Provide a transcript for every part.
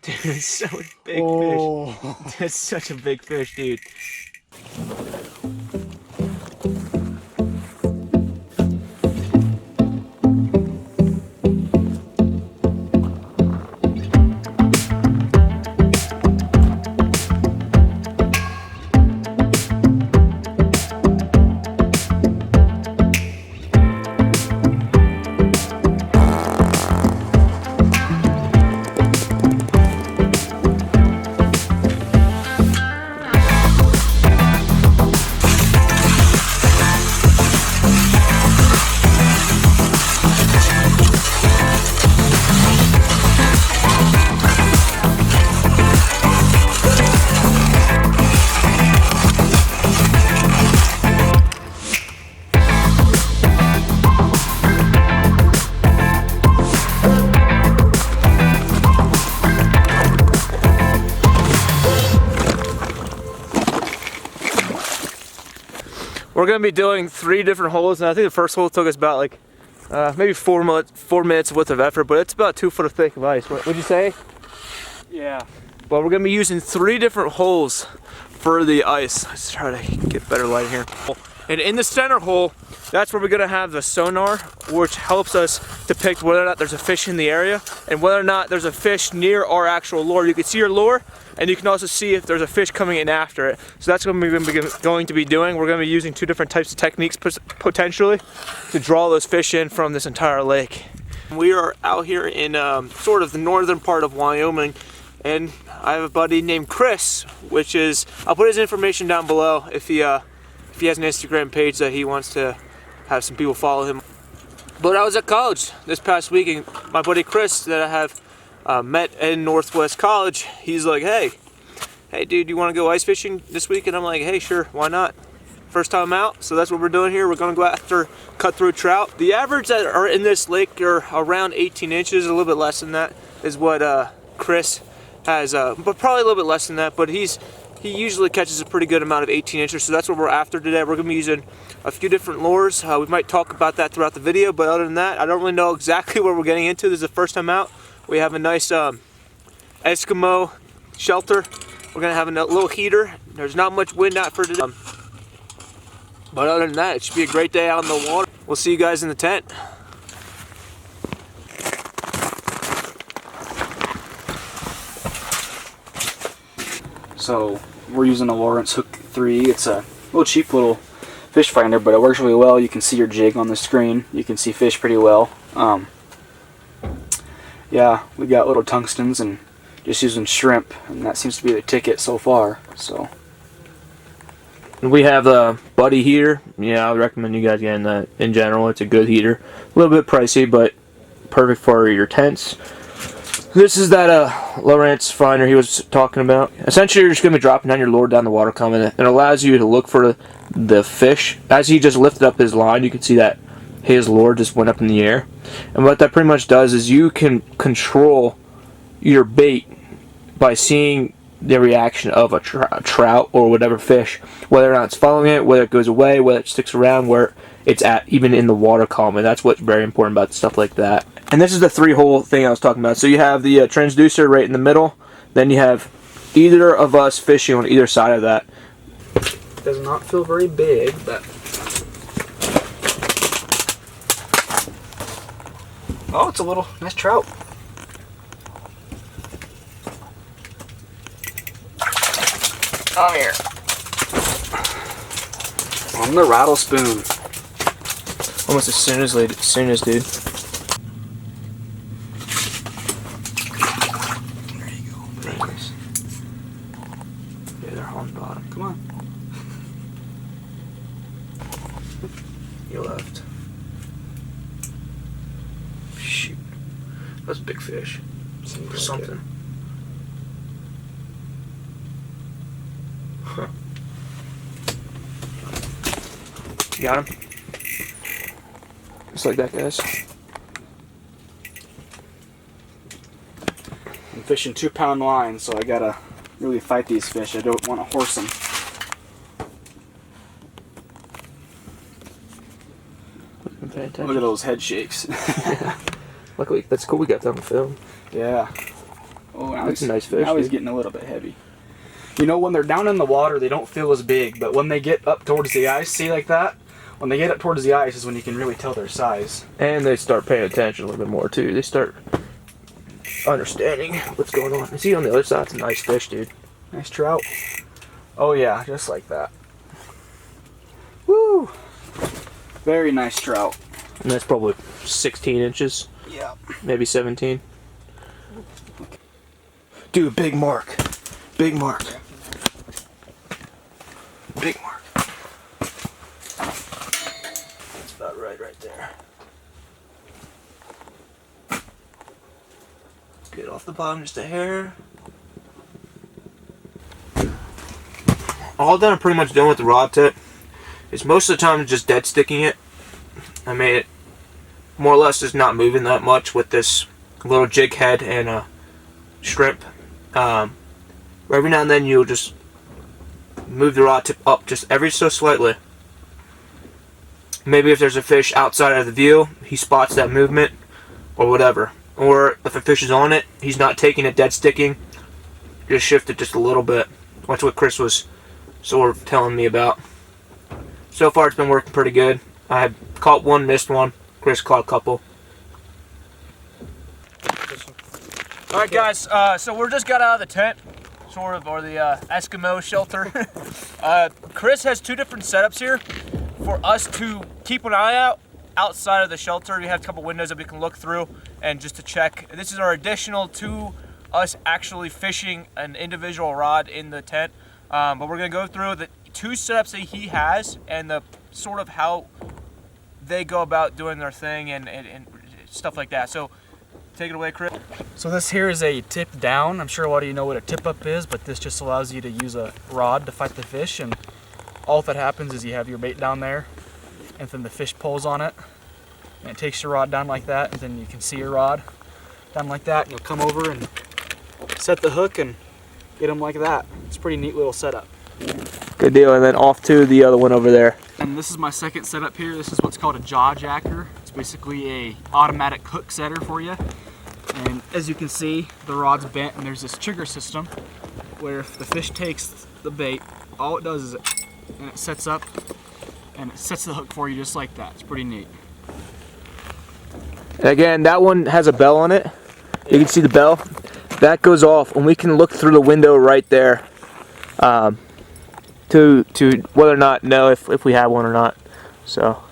Dude, it's so big fish. That's such a big fish, dude. We're gonna be doing 3 different holes, and I think the first hole took us about like maybe 4 minutes worth of effort, but it's about 2 foot thick of ice. What would you say? Yeah. Well, we're gonna be using 3 different holes for the ice. Let's try to get better light here. And in the center hole, that's where we're gonna have the sonar, which helps us depict whether or not there's a fish in the area and whether or not there's a fish near our actual lure. You can see your lure, and you can also see if there's a fish coming in after it. So that's what we're going to be doing. We're going to be using 2 different types of techniques potentially to draw those fish in from this entire lake. We are out here in sort of the northern part of Wyoming, and I have a buddy named Chris, which is, I'll put his information down below if he has an Instagram page that he wants to have some people follow him. But I was at college this past week, and my buddy Chris that I have met in Northwest College, he's like, hey dude, you want to go ice fishing this week? And I'm like, hey, sure, why not? First time out, so that's what we're doing here. We're going to go after cutthroat trout. The average that are in this lake are around 18 inches, a little bit less than that is what Chris has, but probably a little bit less than that, but he usually catches a pretty good amount of 18 inches, so that's what we're after today. We're going to be using a few different lures. We might talk about that throughout the video, but other than that, I don't really know exactly what we're getting into. This is the first time out. We have a nice Eskimo shelter. We're going to have a little heater. There's not much wind out for today. But other than that, it should be a great day out in the water. We'll see you guys in the tent. So we're using a Lawrence Hook 3. It's a little cheap little fish finder, but it works really well. You can see your jig on the screen. You can see fish pretty well. Yeah, we got little tungstens and just using shrimp, and that seems to be the ticket so far. So we have a buddy here. Yeah, I would recommend you guys getting that. In general, it's a good heater. A little bit pricey, but perfect for your tents. This is that Lawrence finder he was talking about. Essentially, you're just going to be dropping down your lure down the water column, and it allows you to look for the fish. As he just lifted up his line, you can see that his lure just went up in the air. And what that pretty much does is you can control your bait by seeing the reaction of a trout or whatever fish, whether or not it's following it, whether it goes away, whether it sticks around, where it's at, even in the water column. And that's what's very important about stuff like that. And this is the 3-hole thing I was talking about. So you have the transducer right in the middle, then you have either of us fishing on either side of that. does not feel very big, but oh, it's a little nice trout. Come here. On the rattle spoon. Almost as soon as dude. There you go. Very nice. Yeah, they're on bottom. Come on. You left. Shoot. That's a big fish. Seems Or like something. it. Huh. You got him? Just like that, guys. I'm fishing 2-pound line, so I gotta really fight these fish. I don't want to horse them. Look at those head shakes. Yeah. Luckily, that's cool. We got that on film. Yeah. Oh, now That's a nice fish. Now he's getting a little bit heavy. You know, when they're down in the water, they don't feel as big, but when they get up towards the ice, see like that? When they get up towards the ice is when you can really tell their size. And they start paying attention a little bit more too. They start understanding what's going on. See on the other side, it's a nice fish, dude. Nice trout. Oh yeah, just like that. Woo! Very nice trout. And that's probably 16 inches. Yeah. Maybe 17. Dude, big mark. Big mark. Big mark. That's about right there. Get off the bottom just a hair. All that I'm pretty much done with the rod tip is most of the time just dead sticking it. I made it more or less just not moving that much with this little jig head and a shrimp. Every now and then you'll just move the rod tip up just ever so slightly. Maybe if there's a fish outside of the view, he spots that movement or whatever. Or if a fish is on it, he's not taking it dead sticking, just shift it just a little bit. That's what Chris was sort of telling me about. So far it's been working pretty good. I had caught one, missed one. Chris caught a couple. Alright guys, so we're just got out of the tent, sort of, or the Eskimo shelter. Chris has two different setups here for us to keep an eye out outside of the shelter. We have a couple windows that we can look through and just to check. This is our additional to us actually fishing an individual rod in the tent. But we're going to go through the two setups that he has and the sort of how they go about doing their thing and stuff like that. So take it away, Chris. So this here is a tip down. I'm sure a lot of you know what a tip up is, but this just allows you to use a rod to fight the fish, and all that happens is you have your bait down there and then the fish pulls on it and it takes your rod down like that, and then you can see your rod down like that, and you'll come over and set the hook and get them like that. It's a pretty neat little setup. Good deal, and then off to the other one over there. And this is my second setup here. This is what's called a jaw jacker. It's basically a automatic hook setter for you. And as you can see, the rod's bent and there's this trigger system where if the fish takes the bait, all it does is it sets up and it sets the hook for you just like that. It's pretty neat. And again, that one has a bell on it. You can see the bell. That goes off and we can look through the window right there to whether or not know if we have one or not. So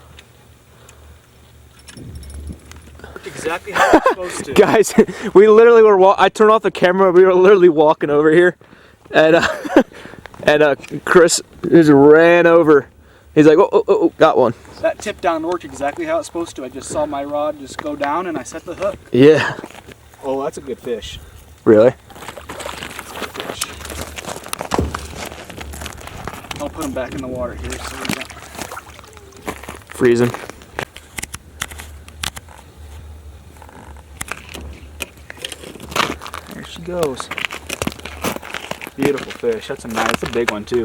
Exactly how it's supposed to. guys, we literally were I turned off the camera, we were literally walking over here and Chris just ran over. He's like, oh, got one. That tip down worked exactly how it's supposed to. I just saw my rod just go down and I set the hook. Yeah. Oh, that's a good fish. Really? Fish. I'll put him back in the water here so we don't freeze him. There she goes. Beautiful fish. That's a big one too.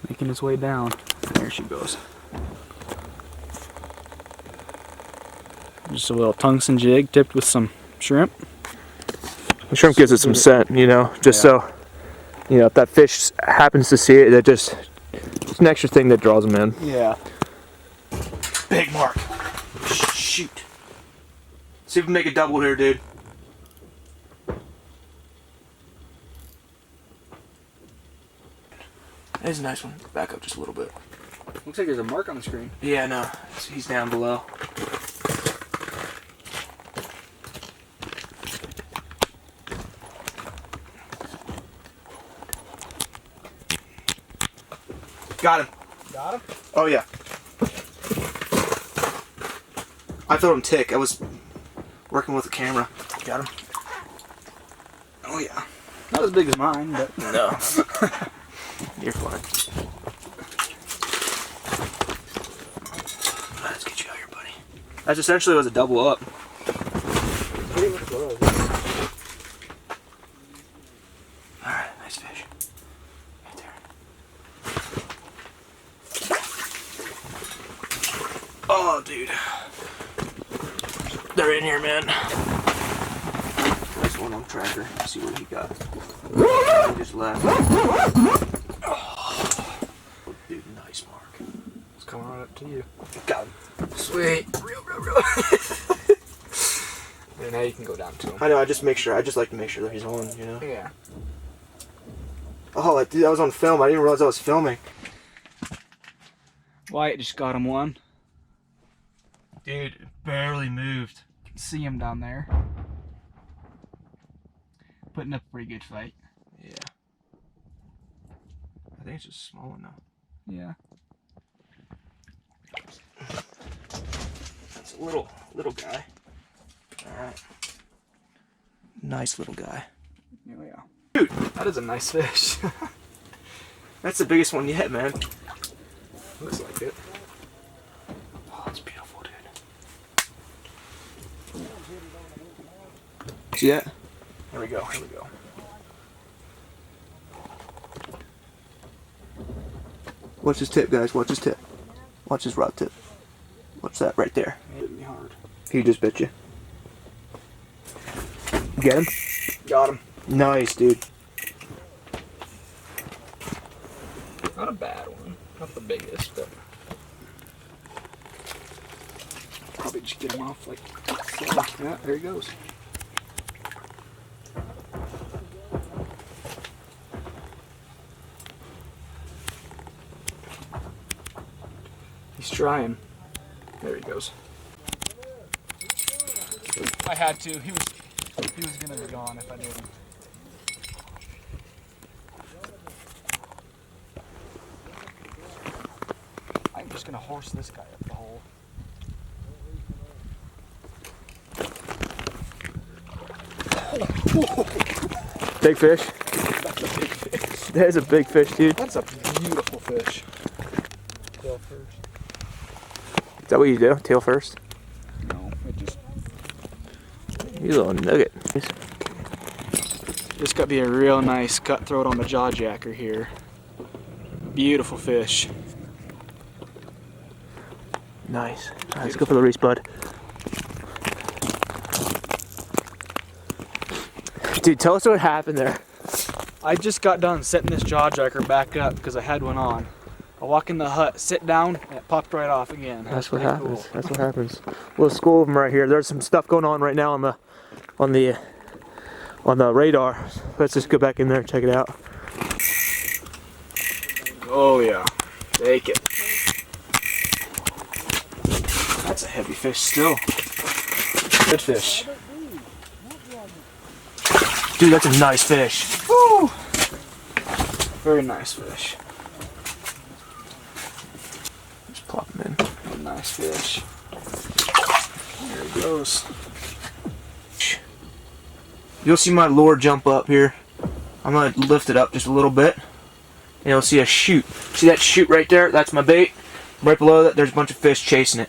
Making his way down. There she goes. Just a little tungsten jig tipped with some shrimp. The shrimp gives it some scent, you know, just so, you know, if that fish happens to see it, it's an extra thing that draws them in. Yeah. Big mark. Shoot. See if we can make a double here, dude. That's a nice one. Back up just a little bit. Looks like there's a mark on the screen. Yeah, no. He's down below. Got him. Got him? Oh, yeah. I felt him tick. I was working with the camera. Got him. Oh, yeah. Not as big as mine, but... No. You're fine. Let's get you out here, buddy. That essentially was a double up. Alright, nice fish. Right there. Oh, dude. They're in here, man. Nice one on tracker. Let's see what he got. He just left. Oh, dude, nice mark. It's coming right up to you. Got him. Sweet. Real. And now you can go down to him. I know. I just like to make sure that he's on. You know. Yeah. Oh, dude, that was on film. I didn't realize I was filming. Wyatt just got him one. Dude, it barely moved. You can see him down there. Putting up a pretty good fight. Yeah. I think it's just a small one now. Yeah. That's a little guy. Alright. Nice little guy. Here we go. Dude, that is a nice fish. That's the biggest one yet, man. Looks like it. Oh, it's beautiful, dude. See that? Here we go. Watch his tip, guys. Watch his tip. Watch his rod tip. Watch that right there. It hit me hard. He just bit you. Get him? Got him. Nice, dude. Not a bad one. Not the biggest, but probably just get him off like so. Yeah, there he goes. He's trying. There he goes. I had to. He was gonna be gone if I didn't. I'm just gonna horse this guy up the hole. Big fish? That's a big fish. That is a big fish, dude. That's a beautiful fish. Tail first. Is that what you do? Tail first? No, it just. You little nugget. This got to be a real nice cutthroat on the jaw jacker here. Beautiful fish. Nice. Alright, let's go for the Reese, bud. Dude, tell us what happened there. I just got done setting this jaw jacker back up because I had one on. I walk in the hut, sit down, and it popped right off again. That's what happens. Cool. That's what happens. We'll school them right here. There's some stuff going on right now on the radar. Let's just go back in there and check it out. Oh yeah, take it. That's a heavy fish still. Good fish. Dude, that's a nice fish. Woo! Very nice fish. Just plop him in. A nice fish. There he goes. You'll see my lure jump up here. I'm going to lift it up just a little bit. And you'll see a chute. See that chute right there? That's my bait. Right below that, there's a bunch of fish chasing it.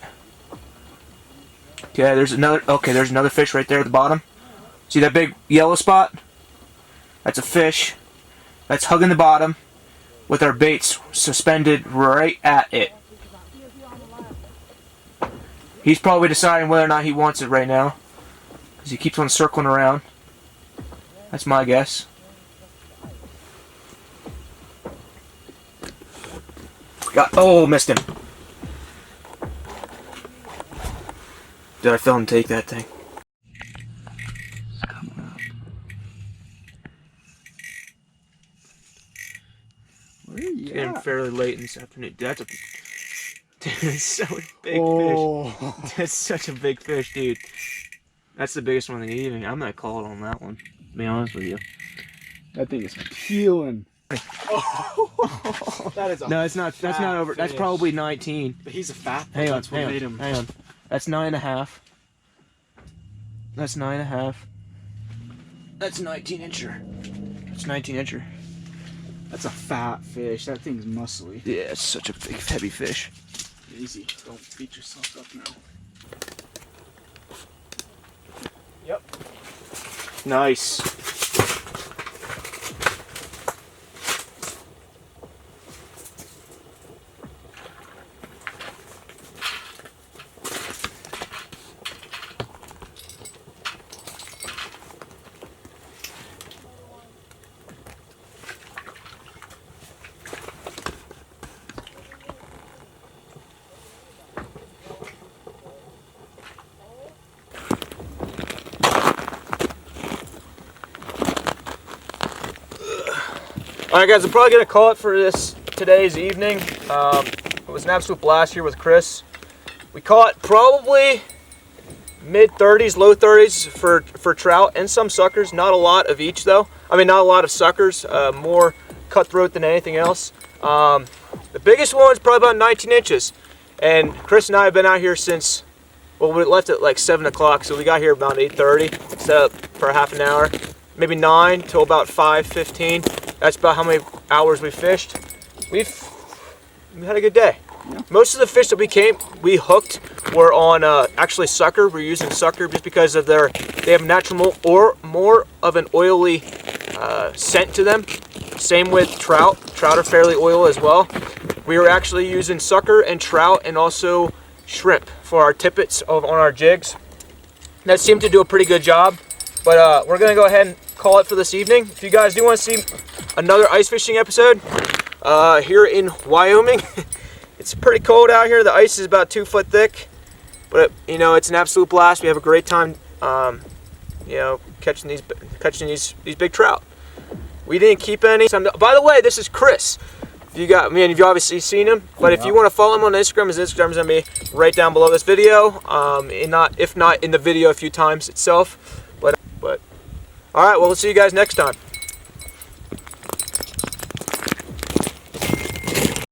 Okay, there's another fish right there at the bottom. See that big yellow spot? That's a fish. That's hugging the bottom with our baits suspended right at it. He's probably deciding whether or not he wants it right now, because he keeps on circling around. That's my guess. Oh, missed him. Did I feel him take that thing? It's coming up. It's getting fairly late in this afternoon. Dude, that's so big fish. That's such a big fish, dude. That's the biggest one in the evening. I'm gonna call it on that one, to be honest with you. That thing is peeling. Oh, that is a no, it's not. That's not over. Fish. That's probably 19. But he's a fat fish. Hang on, that's what made him. Hang on. That's 9.5. That's 9.5. That's 19-incher. That's 19-incher. That's a fat fish. That thing's muscly. Yeah, it's such a big, heavy fish. Easy. Don't beat yourself up now. Yep. Nice. Alright guys, I'm probably going to call it for today's evening. It was an absolute blast here with Chris. We caught probably mid-30s, low 30s for trout and some suckers. Not a lot of each though. I mean, not a lot of suckers. More cutthroat than anything else. The biggest one is probably about 19 inches. And Chris and I have been out here since, well, we left at like 7 o'clock, so we got here about 8:30. Set up for half an hour. Maybe 9 till about 5:15. That's about how many hours we fished. We had a good day. Yeah. Most of the fish that we hooked were on actually sucker. We're using sucker just because of they have natural or more of an oily scent to them. Same with trout. Trout are fairly oily as well. We were actually using sucker and trout and also shrimp for our tippets on our jigs. That seemed to do a pretty good job. But we're gonna go ahead and call it for this evening. If you guys do want to see another ice fishing episode here in Wyoming, it's pretty cold out here. The ice is about 2 foot thick, but you know, it's an absolute blast. We have a great time, you know, catching these big trout. We didn't keep any. By the way, this is Chris. You've obviously seen him, but if you want to follow him on Instagram, his Instagram is gonna be right down below this video. If not in the video a few times itself. But all right, well, we'll see you guys next time.